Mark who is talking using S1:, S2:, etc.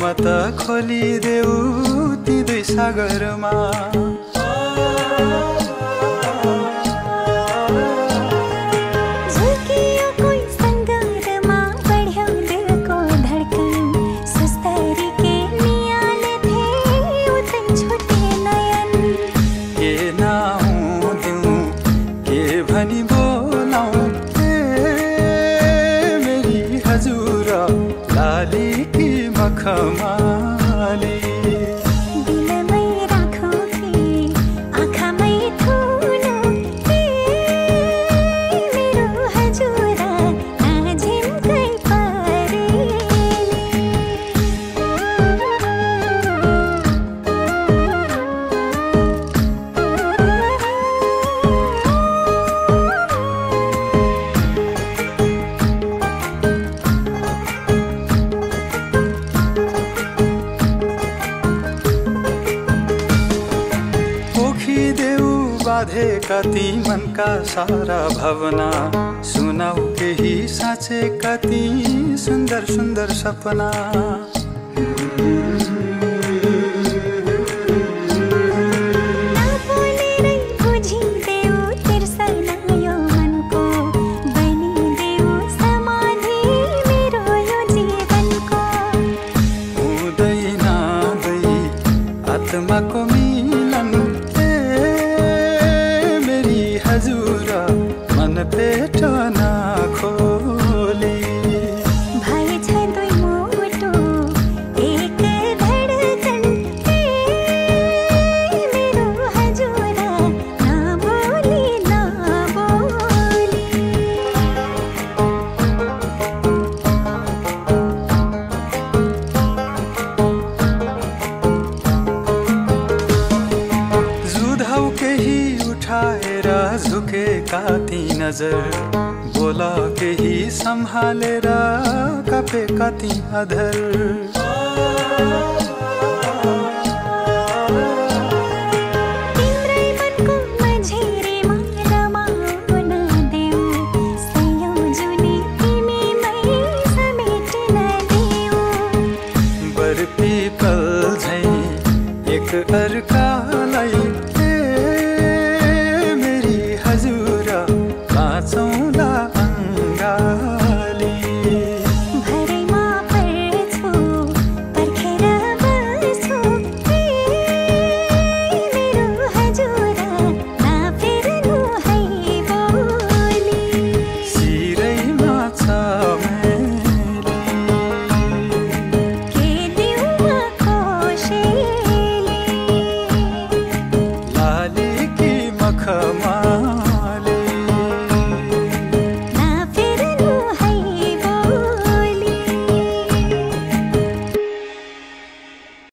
S1: किस्मत खोलिदेऊ ती दुई सागरमा। खमाली
S2: दिलमै राखौ कि आँखामै थुनो मेरो हजुरा आझिम्कै
S1: बाधेका ती मनका सारा भावना, सुनाऊ केही साँचेका ती सुन्दर सुन्दर सपना। हुँदैन दुई आत्माको मिलन हजुरा मन पेट नखोली।
S2: भए छ दुई मुटु एक धडकन मेरो हजुरा नबोली नबोली।
S1: जुधाउ केही उठाएर झुकेका ती नजर, बोल केही सम्हालेर कपेका ती अधर।
S2: तिम्रै मनको मझेरीमा रमाउन देऊ, संयोजनी तिमीमै समेट्न देऊ।
S1: बरपिपल झैं एक अर्कालाई चौला अङ्गाली।
S2: भरैमा पर्छु पर्खेर बस्छु मेरो हजुरा नफेर्नु है बोली।
S1: सिरैमा छ मेली
S2: के दिउँ म खोसेली
S1: लाली कि मखमा